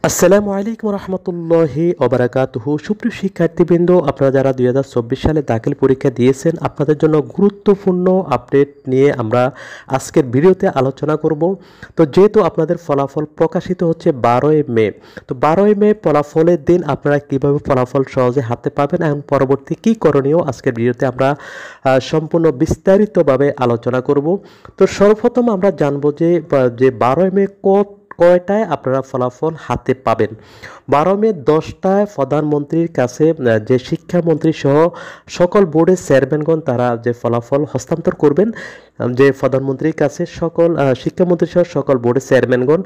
আসসালামু আলাইকুম রহমতুল্লাহি ওবারাকাতুহু। সুপ্রিয় শিক্ষার্থীবৃন্দ, আপনারা যারা 2024 সালে দাখিল পরীক্ষা দিয়েছেন, আপনাদের জন্য গুরুত্বপূর্ণ আপডেট নিয়ে আমরা আজকের ভিডিওতে আলোচনা করব। তো যেহেতু আপনাদের ফলাফল প্রকাশিত হচ্ছে 12ই মে, তো 12ই মে ফলাফলের দিন আপনারা কিভাবে ফলাফল সহজে হাতে পাবেন এবং পরবর্তী কী করণীয় আজকের ভিডিওতে আমরা সম্পূর্ণ বিস্তারিতভাবে আলোচনা করব। তো সর্বপ্রথম আমরা জানবো যে 12ই মে কয়টায় আপনারা ফলাফল হাতে পাবেন। 12 মে 10টায় প্রধানমন্ত্রীর কাছে যে শিক্ষামন্ত্রী সহ সকল বোর্ডের চেয়ারম্যানগণ তারা যে ফলাফল হস্তান্তর করবেন, যে প্রধানমন্ত্রীর কাছে সকল শিক্ষামন্ত্রী সহ সকল বোর্ডের চেয়ারম্যানগণ।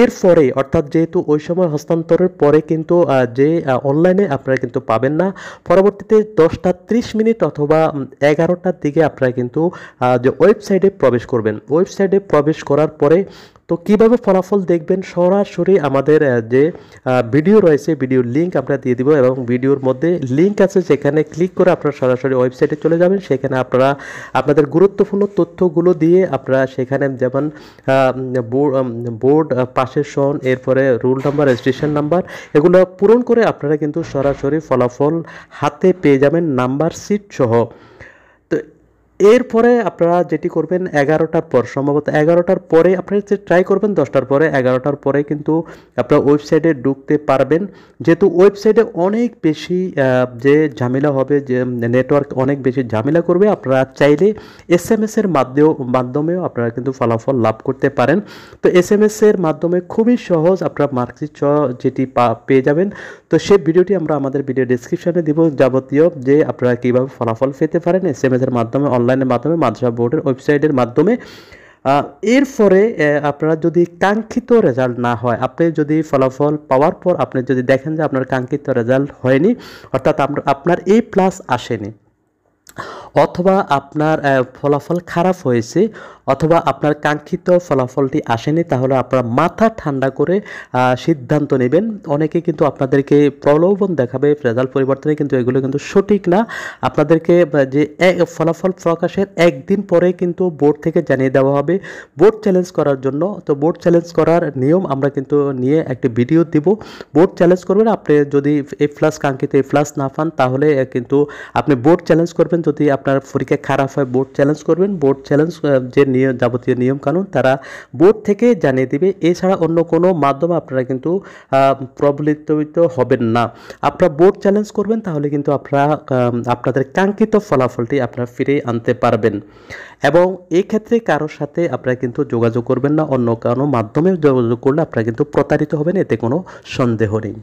এরপরে অর্থাৎ যেহেতু ওই সময় হস্তান্তরের পরে কিন্তু যে অনলাইনে আপনারা কিন্তু পাবেন না, পরবর্তীতে 10:30 অথবা 11টার দিকে আপনারা কিন্তু যে ওয়েবসাইটে প্রবেশ করবেন। ওয়েবসাইটে প্রবেশ করার পরে তো কিভাবে ফলাফল দেখবেন, সরাসরি আমাদের যে ভিডিও রয়েছে, ভিডিওর লিঙ্ক আমরা দিয়ে দিব এবং ভিডিওর মধ্যে লিঙ্ক আছে, যেখানে ক্লিক করে আপনারা সরাসরি ওয়েবসাইটে চলে যাবেন। সেখানে আপনারা আপনাদের গুরুত্বপূর্ণ তথ্যগুলো দিয়ে আপনারা সেখানে যেমন বোর্ড পাশের সন, এরপরে রোল নাম্বার, রেজিস্ট্রেশন নাম্বার, এগুলো পূরণ করে আপনারা কিন্তু সরাসরি ফলাফল হাতে পেয়ে যাবেন নাম্বার সিট সহ। তো এরপরে আপনারা যেটি করবেন 11টার পর, সম্ভবত 11টার পরে আপনারা ট্রাই করবেন, 10টার পরে 11টার পরে কিন্তু আপনারা ওয়েবসাইটে ঢুকতে পারবেন। যেহেতু ওয়েবসাইটে অনেক বেশি যে ঝামেলা হবে, যে নেটওয়ার্ক অনেক বেশি ঝামেলা করবে, আপনারা চাইলে SMS এর মাধ্যমেও আপনারা কিন্তু ফলাফল লাভ করতে পারেন। তো SMS এর মাধ্যমে খুবই সহজ আপনারা মার্কশিট যেটি পেয়ে যাবেন। তো সেই ভিডিওটি আমরা আমাদের ভিডিও ডেসক্রিপশনে দিব, যাবতীয় যে আপনারা কীভাবে ফলাফল পেতে পারেন SMS এর মাধ্যমে, অনলাইনের মাধ্যমে, মাদ্রাসা বোর্ডের ওয়েবসাইটের মাধ্যমে। এরপরে আপনারা যদি কাঙ্ক্ষিত রেজাল্ট না হয়, আপনি যদি ফলাফল পাওয়ার পর আপনি যদি দেখেন যে আপনার কাঙ্ক্ষিত রেজাল্ট হয়নি, অর্থাৎ আপনার A+ আসেনি, অথবা আপনার ফলাফল খারাপ হয়েছে, অথবা আপনার কাঙ্ক্ষিত ফলাফলটি আসেনি, তাহলে আপনারা মাথা ঠান্ডা করে সিদ্ধান্ত নেবেন। অনেকে কিন্তু আপনাদেরকে প্রলোভন দেখাবে রেজাল্ট পরিবর্তনে, কিন্তু এগুলো কিন্তু সঠিক না। আপনাদেরকে যে ফলাফল প্রকাশের একদিন পরে কিন্তু বোর্ড থেকে জানিয়ে দেওয়া হবে বোর্ড চ্যালেঞ্জ করার জন্য। তো বোর্ড চ্যালেঞ্জ করার নিয়ম আমরা কিন্তু নিয়ে একটি ভিডিও দিব। বোর্ড চ্যালেঞ্জ করবেন, আপনি যদি A+ কাঙ্ক্ষিত A+ না পান, তাহলে কিন্তু আপনি বোর্ড চ্যালেঞ্জ করবেন। যদি আপনার পরীক্ষা খারাপ হয়, বোর্ড চ্যালেঞ্জ করবেন। বোর্ড চ্যালেঞ্জ যে যাবতীয় নিয়ম কানুন তারা বোর্ড থেকে জানিয়ে দিবে। এছাড়া অন্য কোনো মাধ্যমে আপনারা কিন্তু প্রবলিত হবেন না। আপনারা বোর্ড চ্যালেঞ্জ করবেন, তাহলে কিন্তু আপনারা আপনাদের কাঙ্ক্ষিত ফলাফলটি আপনারা ফিরে আনতে পারবেন। এবং এই ক্ষেত্রে কারোর সাথে আপনারা কিন্তু যোগাযোগ করবেন না, অন্য কোনো মাধ্যমে যোগাযোগ করলে আপনারা কিন্তু প্রতারিত হবেন, এতে কোনো সন্দেহ নেই।